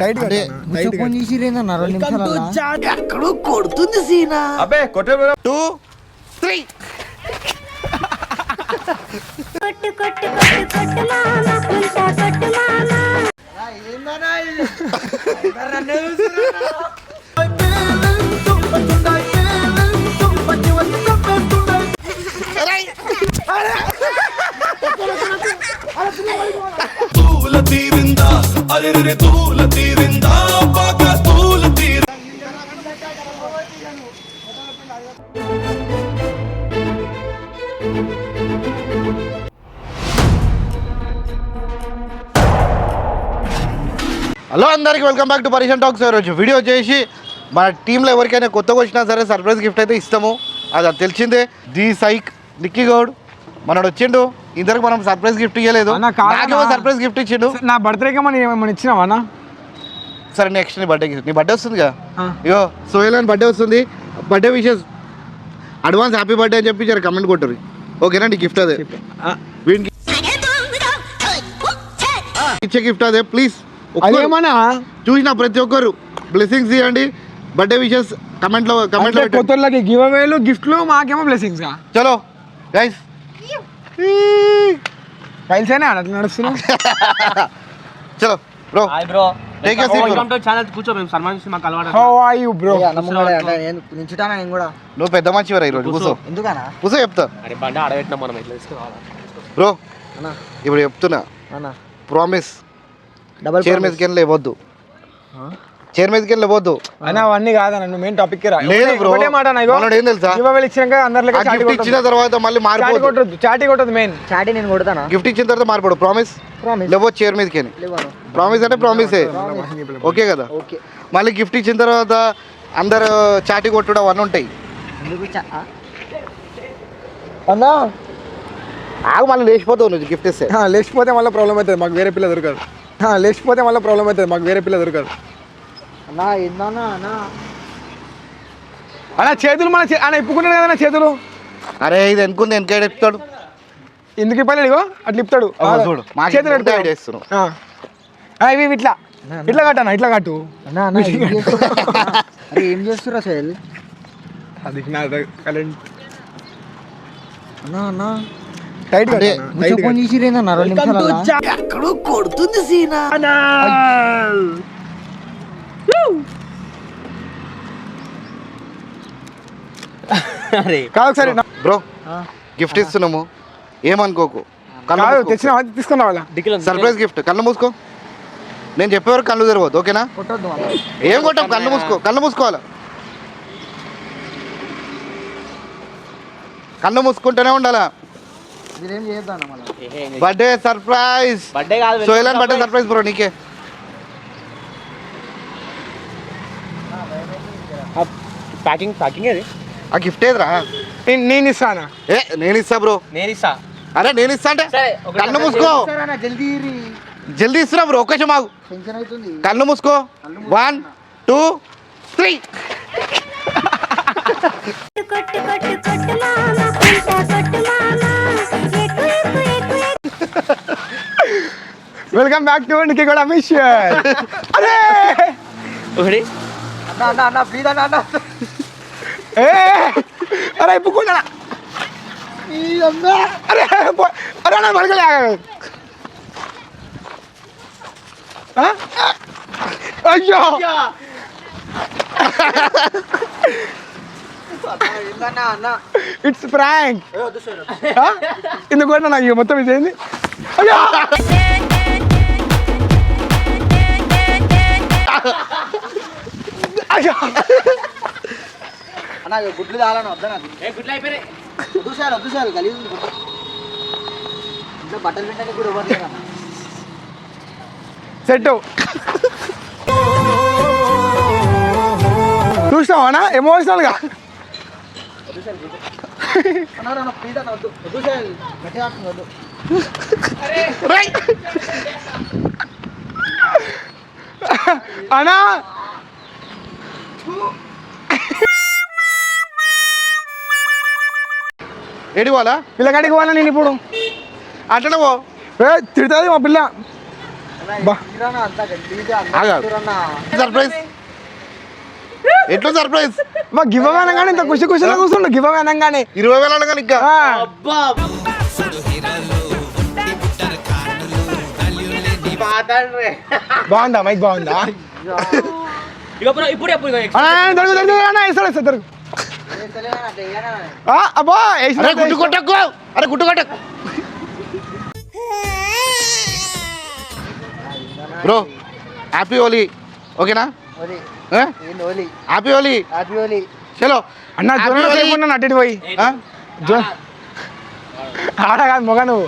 Tight అంటే phone చేసిరేందన్న 2 నిమిషాలలో ఎక్కడో కొడుతుంది సీనా. అబ్బే కొట్టే 2 3 కొట్టు కొట్టు కొట్టు కొట్టు మామ పుల్సా కొట్టు మామ ఏందన్నా ఇది తూల తీరిందా అరే రే తూల తీరిందా బాగా తూల తీరిందా. హలో అందరికి వెల్కమ్ బ్యాక్ టు పరిషన్ టాక్స్. ఈరోజు వీడియో చేసి మన టీంలో ఎవరికైనా కొత్తగా వచ్చినా సరే సర్ప్రైజ్ గిఫ్ట్ అయితే ఇస్తాము. అది తెలిసిందే. ది సైక్ నిక్కీ గౌడ్ మనోడు వచ్చిండు. ఇందరికి మనం సర్ప్రైజ్ గిఫ్ట్ ఇవ్వలేదు, నాకేమో సర్ప్రైజ్ గిఫ్ట్ ఇచ్చిండు. నా బర్త్డేకి మనం ఇచ్చినావా అన్న? సరే నెక్స్ట్ నీ బర్త్డే వస్తుంది కదా, ఇగో సోహెల్ అని బర్త్డే వస్తుంది. Birthday wishes advance happy birthday అని చెప్పి జర కమెంట్ కొట్టరు, ఓకేనా? నీ గిఫ్ట్ అదే, వీడికి ఇచ్చే గిఫ్ట్ అదే. ప్లీజ్ అదేమన్నా చూసిన ప్రతి ఒక్కరు బ్లెస్సింగ్స్ ఇవ్వండి. బర్త్డే విషెస్ కమెంట్లో కొత్తలకి గివ్ అవేలు గిఫ్ట్లు, మాకేమో బ్లెస్సింగ్స్. చలో గైస్, పైల్సేనే అట్లా నడుస్తున్నాం. చలో bro, take your seat. Welcome to channel. కూర్చో, మేము సన్మాన్ చేసి మాకు అలవాటు. How are you bro? నించుతానా నేను కూడా. నువ్వు పెద్ద మంచివరా ఈరోజు. కూర్చో, ఎందుకనా? కూర్చో చెప్తా. అరే బండి ఆడబెట్టినా మనం ఇట్లా తీసుకోవాలా బ్రో అన్న? ఇప్పుడు చెప్తున్నా, అన్న ప్రామిస్ డబుల్ చైర్ మీదకి వెళ్ళి లేవద్దు, చైర్ మీదకి వెళ్ళి లేవద్దు అన్న. అవన్నీ కాదన్న, నువ్వు మెయిన్ టాపిక్ రా. లేదు బ్రో, ఒకటే మాట అన్న, మనోడు ఏం తెలుసా, గివ్ అవేలు ఇచ్చినాక అందరిలో గిఫ్ట్ ఇచ్చిన తర్వాత మళ్ళీ మారిపోదు. చాటి కొట్టదు మెయిన్. చాటి నేను కొడతానా? గిఫ్ట్ ఇచ్చిన తర్వాత మారిపోడు. ప్రామిస్ ప్రామిస్ లేవో చైర్ మీదకి. లేవాను. ప్రామిస్ అంటే ప్రామిసే, ఓకే కదా? ఓకే. మళ్ళీ గిఫ్ట్ ఇచ్చిన తర్వాత అందరు చాటి కొట్టడం అవన్నీ ఉంటాయి. ఎందుకు అన్నా ఆగు, మళ్ళీ లేచిపోతావు నువ్వు గిఫ్ట్ ఇస్తే. లేచిపోతే మళ్ళీ ప్రాబ్లం అవుతుంది, మాకు వేరే పిల్ల దొరకదు. లేచిపోతే మళ్ళీ ప్రాబ్లం అవుతుంది, మాకు వేరే పిల్ల దొరకదు. అన్నా ఏందన్నా అన్నా? అన్న చేతులు మన అన్న ఇప్పుకున్నాడు కదా చేతులు. అరే ఇది ఎనుకుంది, వెనక చెప్తాడు. ఎందుకు ఇప్పలేదు? ఇగో అట్లా ఇప్పుతాడు. చూడు చేతులు ఐడియా ఇస్తున్నావు. ఇవి ఇట్లా ఇట్లా కట్టనా, ఇట్లా కట్టు. అన్నా అన్న అరే ఏం చేస్తురా సోహెల్? అది నా కరెంట్ అన్నా అన్నా టైట్ అంటే ఫోన్ చేసిరేందన్న 2 నిమిషాలలో? ఎక్కడో కొడుతుంది సీనా. అరే కాదు ఒకసారి బ్రో గిఫ్ట్ ఇస్తున్నాము, ఏమనుకోకు. తెచ్చిన తీసుకున్నా వాళ్ళ సర్ప్రైజ్ గిఫ్ట్. కళ్ళు మూసుకో, నేను చెప్పేవారు కళ్ళు తెరవద్దు, ఓకేనా? కొట్టొద్దు అన్న. ఏం కొట్టాం, కళ్ళు మూసుకో, కళ్ళు మూసుకోవాలి. కళ్ళు మూసుకుంటూనే ఉండాలా. మీరేం చేయొద్దు అన్న మళ్ళీ. బర్త్డే సర్ప్రైజ్, బర్త్డే కాదు, సోహెల్ బర్త్డే సర్ప్రైజ్ బ్రో నీకే. ప్యాకింగ్ అది. ఆ గిఫ్ట్ ఏదిరా? నేను ఇస్తానా? నేను ఇస్తా బ్రో. నేను ఇస్తా. అరే నేను ఇస్తా అంటే కళ్ళు మూసుకో. జల్దీ జల్దీ ఇస్తున్నా బ్రో, ఒక్క నిమిషం ఆగు. టెన్షన్ అవుతుంది. కళ్ళు మూసుకో. 1 2 3. కొట్టు కొట్టు కొట్టు మామ పుల్సా కొట్టు మామ ఎక్కు ఎక్కు ఎక్కు welcome back to Nikki Goud official. అరే ఒకటి అన్న అన్న అన్న ప్లీజ్ అన్న అన్న. అరే ఇప్పుకున్నా. అరే అరే అన్న మరకలే. అయ్యో ఏందన్నా అన్న? It's prank. ఎందుకు కొట్టినా నాకు మొత్తం ఇది ఏంది? అయ్యో అయ్యో అన్న గుడ్లు తాగాలని వద్దా నాకు? గుడ్లు అయిపోయినాయి. వద్దు సార్ గలీజ్ ఉంది గుడ్డు. ఇంట్లో బట్టలు పెట్టడానికి కూడా ఇవ్వట్లేదు అన్న. సెట్ చూసినావా ఎమోషనల్గా? అన్న ప్లీజ్ అన్న వద్దు. వద్దు సార్ గట్టిగా ఆడుతుంది, వద్దు. అనా ఏడి వాళ్ళ పిల్లగాడికి పోవాలా నేను ఇప్పుడు? అంటే తిడుతుంది మా పిల్ల. బా ఆగా. సర్ప్రైజ్ ఎట్లా సర్ప్రైజ్ మా గివ్ అవే అనగానే ఇంత ఖుషి ఖుషిలో కూర్చుండు గివ్ అవే అనగానే 20,000 అనగానే ఇంకా ఆ, బాగుందా మైక్ బాగుందా దొరుకు దొరుకు అన్న వేస్తాడు వేస్తాడు దొరుకు అబ్బా అరే గుట్టు కొట్టకు అరే గుట్టు కొట్టకు బ్రో హ్యాపీ హోలీ ఓకేనా హ్యాపీ హోలీ చలో అన్న Happy జ్వరం Holi. లేకుండా అటు ఇటు పోయి ఆడ కాదు మొగ నువ్వు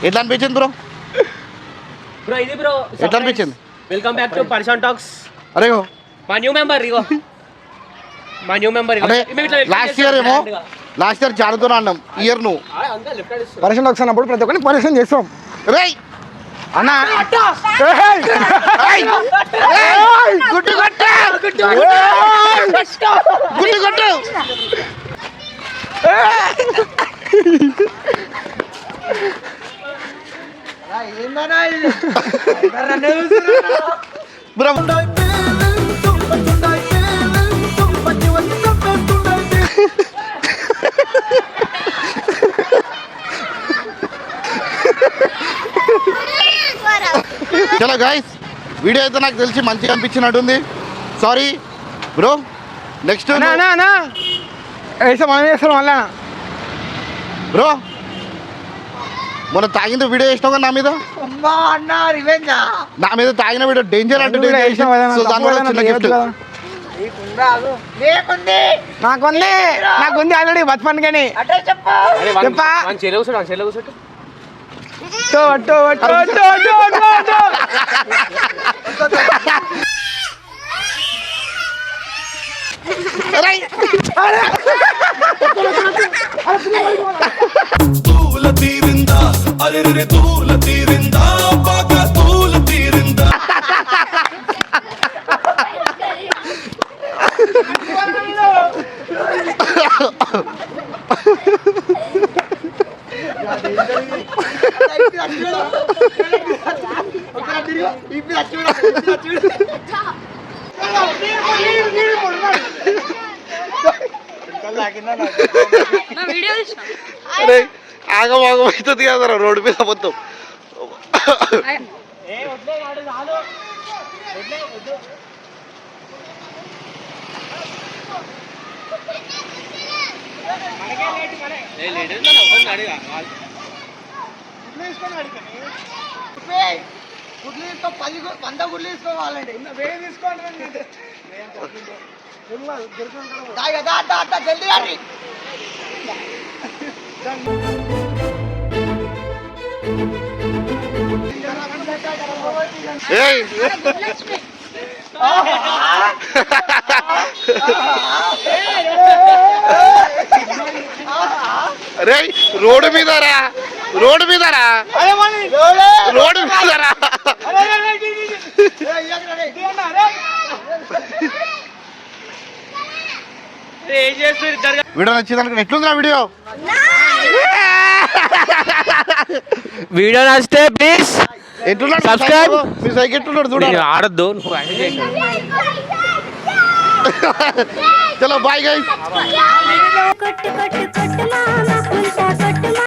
ఎట్లా అనిపించింది బ్రో బ్రో ఇది బ్రో ఎట్లా అనిపించింది వెల్కమ్ బ్యాక్ టు పరిశాన్ టాక్స్ అరే మా న్యూ మెంబర్ ఇగో మా న్యూ మెంబర్ అంటే లాస్ట్ ఇయర్ ఏమో లాస్ట్ ఇయర్ చారుతో అన్నాం ఇయర్ నువ్వు పరిశ్రమ వచ్చినప్పుడు ప్రతి ఒక్కరిని పరిశ్రమ చేస్తాం రేయ్ అన్న గుట్టు కొట్టు గుట్టు కొట్టు బ్రో చలో గాయస్ వీడియో అయితే నాకు తెలిసి మంచిగా అనిపించినట్టుంది సారీ బ్రో నెక్స్ట్ వేస్తాం మనం వేస్తాం మళ్ళా బ్రో మొన్న తాగిన వీడియో వేసినావు కదా నా మీద నా మీద తాగిన వీడియో డేంజర్ అంటే నువ్వు కూడా వేసినావు కదా, సో దాని వల్ల చిన్న గిఫ్ట్ నాకుంది ఆల్రెడీ బతుపన్ కానీ చెప్పా తూల తీరిందా అరెరె తూల తీరిందా బాగా తూల తీరిందా అరే ఆగం అవుతుంది కదా రోడ్డు మీద మొత్తం ఏయ్ అరే రోడ్డు మీద రా రోడ్డు మీద రా రోడ్డు మీద రా వీడియో నచ్చిందనుకో ఎట్లుంది నా వీడియో వీడియో నచ్చితే ప్లీజ్ ఎట్లున్నాడు Subscribe. మీ సైకి ఎట్లున్నాడు చూడాలి ఆడద్దు చలో బాయ్ గైస్ కొట్టు కొట్టు కొట్టు మామ